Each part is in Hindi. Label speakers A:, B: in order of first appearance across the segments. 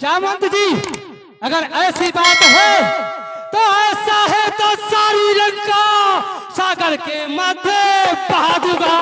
A: जामवंत जी, अगर ऐसी बात है तो ऐसा है तो सारी लंका सागर के मध्य बहा दूंगा।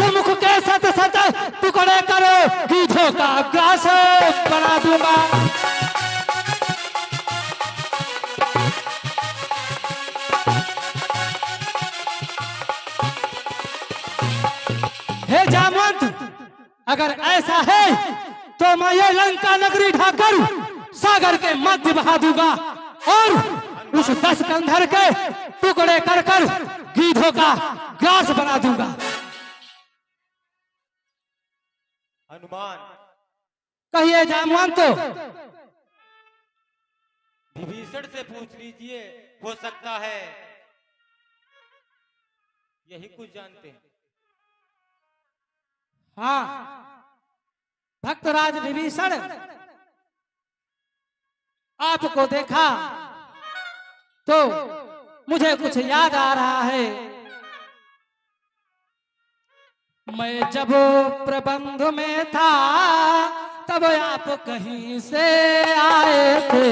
A: मुख के सत सत टुकड़े करो गीधों का ग्रास बना दूंगा। हे जामवंत, अगर ऐसा है तो मैं ये लंका नगरी ढाकर सागर के मध्य बहा दूंगा और उस 10 कंधर के टुकड़े कर कर गीधों का ग्रास बना दूंगा।
B: हनुमान,
A: कहिए जामवंत।
B: विभीषण से पूछ लीजिए, हो सकता है यही कुछ जानते हैं।
A: हाँ, भक्तराज विभीषण, आपको देखा तो मुझे कुछ याद आ रहा है। मैं जब प्रबंध में था तब आप कहीं से आए थे।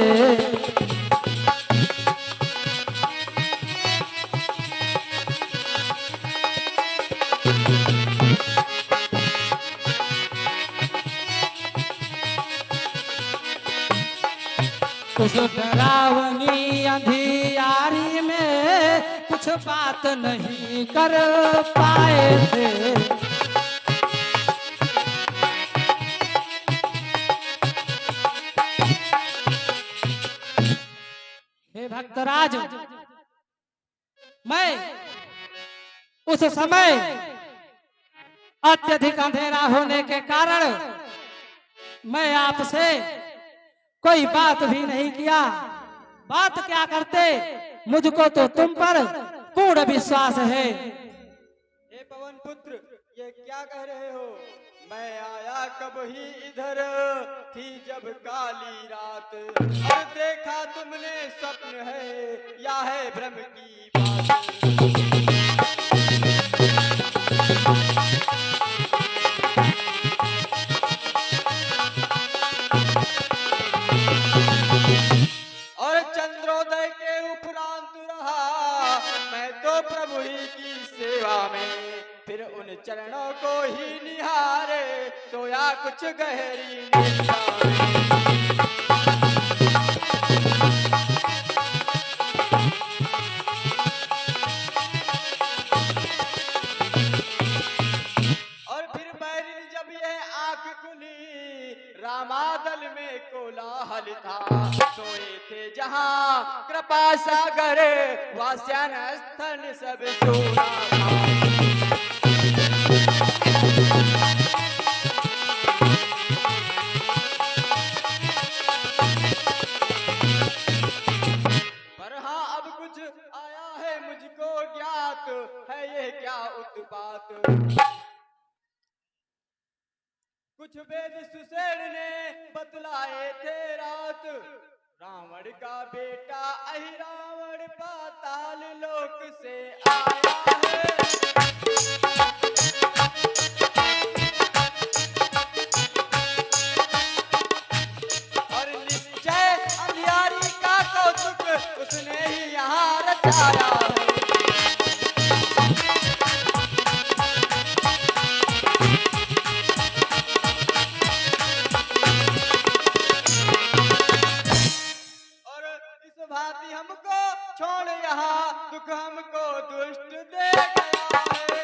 A: उस डरावनी अंधियारी में कुछ बात नहीं कर पाए थे। हे भक्तराज, मैं उस समय अत्यधिक अंधेरा होने के कारण मैं आपसे कोई बात भी नहीं किया। बात क्या करते, मुझको तो तुम पर पूर्ण विश्वास है।
B: हे पवन पुत्र, ये क्या कह रहे हो? मैं आया कब ही इधर थी जब काली रात, और देखा तुमने स्वप्न है या है भ्रम की बात। और चंद्रोदय के उपरांत रहा मैं तो प्रभु ही की सेवा में, फिर उन चरणों को ही निहारे सोया कुछ गहरी निद्रा में। और फिर बैरिन जब यह आंख खुली, रामादल में कोलाहल था। सोए थे जहां कृपा सागर, वास्यान स्थल सब सोना था। पर हाँ, अब कुछ आया है मुझको ज्ञात, है ये क्या उत्पात। कुछ वेद सुसेन ने बतलाए थे रात, रावण का बेटा अहिरावण पाताल लोक से आया है। और निश्चय अंधियारी का कौतुक उसने ही यहाँ रचाया है। भांति हमको छोड़ यहाँ दुख हमको दुष्ट दे गया है।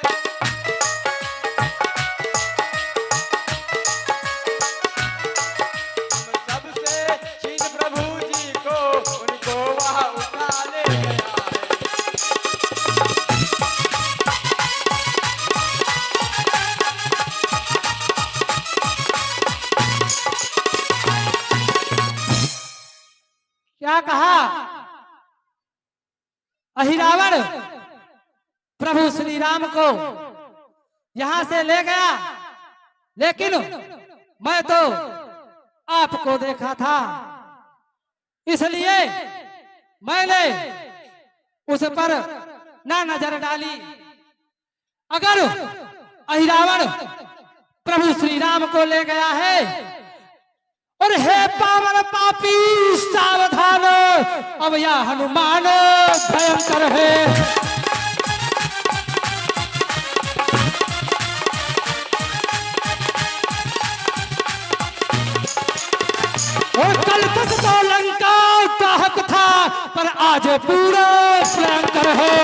B: हम सबसे छीन प्रभु जी को उनको वहाँ उठा ले गया है।
A: क्या कहा? अहिरावण प्रभु श्री राम को यहां से ले गया, लेकिन मैं तो आपको देखा था, इसलिए मैंने उस पर ना नजर डाली। अगर अहिरावण प्रभु श्री राम को ले गया है, और हे पावन पापी सावधान, अब यह हनुमान भयंकर है। और कल तक तो लंका का हक था, पर आज पूरा भयंकर है।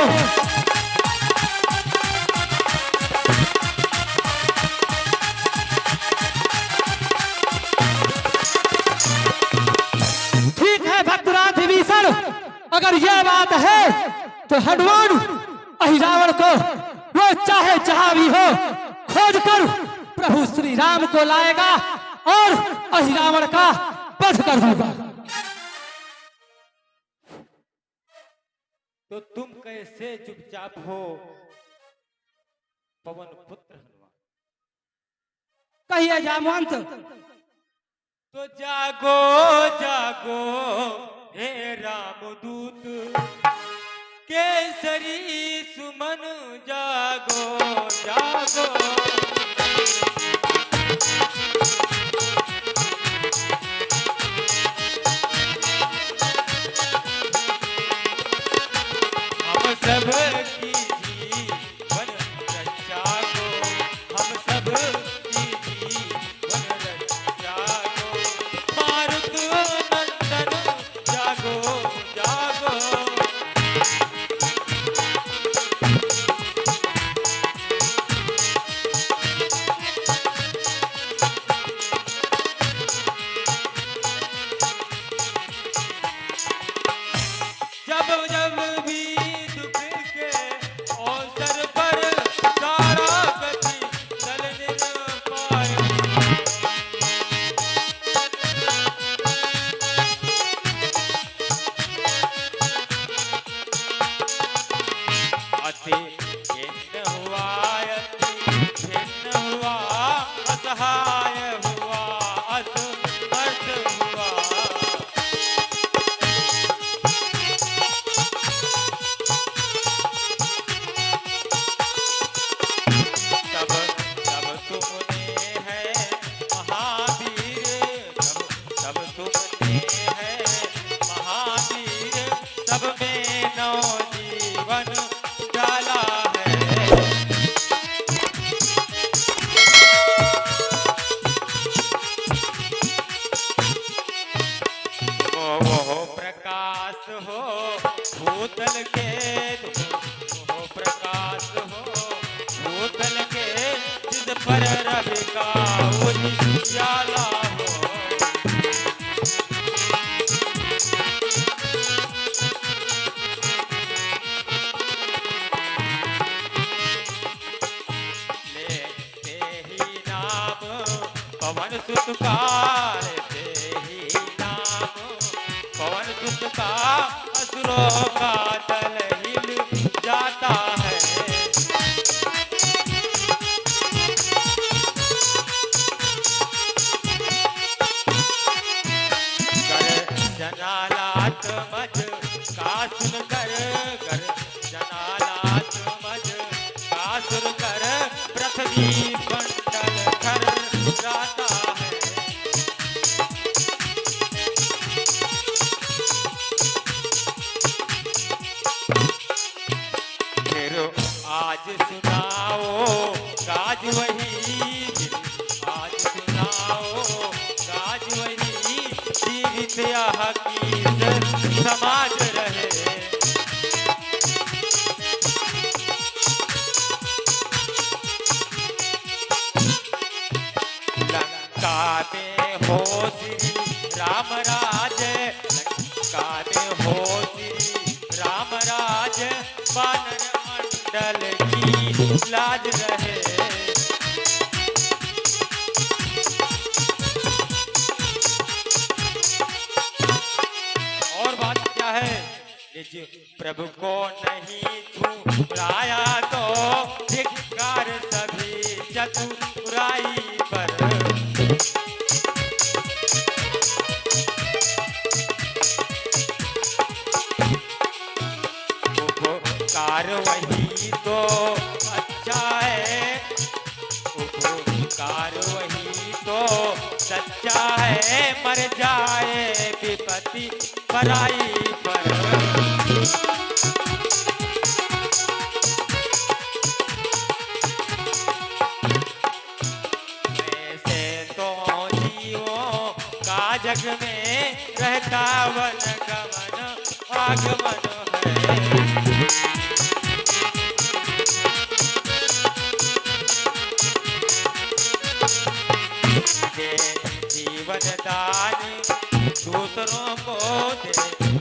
A: ठीक है भक्तराज विभीषण, अगर यह बात है तो हनुमान अहिरावण को वो चाहे जहां भी हो खोज कर प्रभु श्री राम को लाएगा और अहिरावण का वध कर दूंगा।
C: तो तुम कैसे चुपचाप हो पवन पुत्र हनुमान?
A: कहिए जामवंत।
C: तो जागो जागो हे रामदूत केसरी सुमन, जागो जागो। हम सब की जीवन रक्षा को, हम सब की जीवन रक्षा को, मारुत नंदन जागो जागो। जब जब भी दुख के अवसर पर सारा गति चल निर्पाय, अति खिन्न हुआ, अति खिन्न हुआ, असहाय हुआ, असमर्थ हुआ। तब तब तुमने है महावीर, तब तुमने है महावीर, तब में नवजीवन डाला है। वो प्रकाश हो भूतल के, वो प्रकाश हो भूतल के, जिस पर रवि का उजियाला हो। लेते ही नाम पवन सुत का, लेते ही नाम पवन सुत का, असुरों का दल हिल जाता है। जनालात मज का सुनकर, कर जनालात मज का सुनकर, पृथ्वी मंडल कर जाता है। फिर आज सुनाओ गाज वही, आज सुनाओ गाज वही, जीवित या हकीकत समाज रहे। लंका में हो श्री राम राज, लंका में हो श्री राम राज, वानर मंडल की लाज रहे। और बात क्या है, निज प्रभु को नहीं ठुकराया तो धिक्कार सभी चतुराई पर। उपकार वही तो अच्छा है, उपकार वही तो सच्चा है, मर जाए विपत्ति पराई पर। जग में रहता वन गमन आगमन है। दे जीवन दान दूसरों को दे,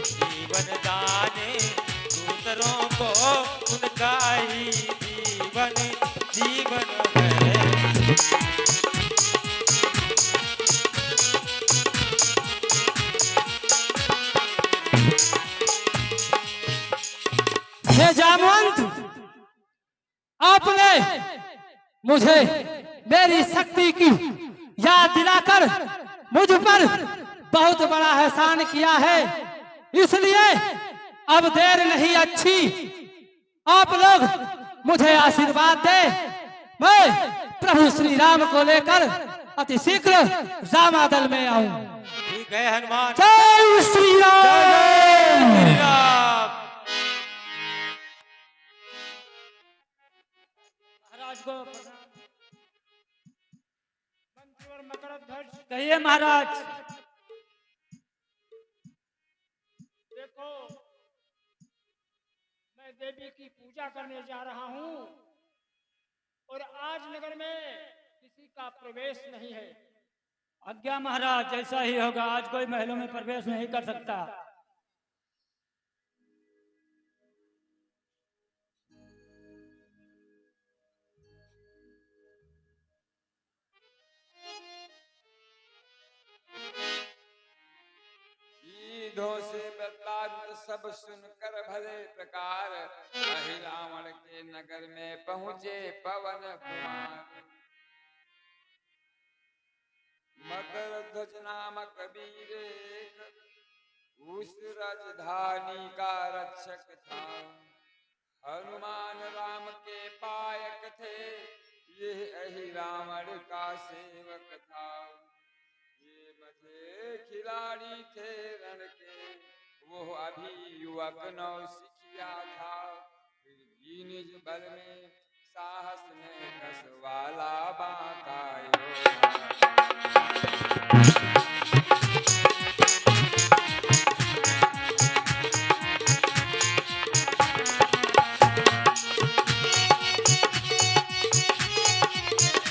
C: जीवन दान दूसरों को, उनका ही जीवन जीवन है।
A: हे जामवंत, आपने मुझे मेरी शक्ति की याद दिलाकर मुझ पर बहुत बड़ा एहसान किया है, इसलिए अब देर नहीं अच्छी। आप लोग मुझे आशीर्वाद दे, मैं प्रभु श्री राम को लेकर अति शीघ्र रामादल में आऊं।
C: ठीक है हनुमान।
A: जय श्री राम।
D: महाराज को मंत्रिवर मकरध्वज कहिए महाराज। देखो, मैं देवी की पूजा करने जा रहा हूँ और आज नगर में किसी का प्रवेश नहीं है। आज्ञा महाराज, जैसा ही होगा। आज कोई महलों में प्रवेश नहीं कर सकता।
B: सीधों से वृत्तांत सब सुनकर भले प्रकार, वही रावण के नगर में पहुँचे पवन कुमार। मकरध्वज नामक वीर एक उस राजधानी का रक्षक था। हनुमान राम के पायक थे, ये अहि रावण का सेवक था। ये बचे खिलाड़ी थे रण के, वो अभी युवक नौसिखिया था। फिर भी निज बल में साहस ने कसवाला बांका।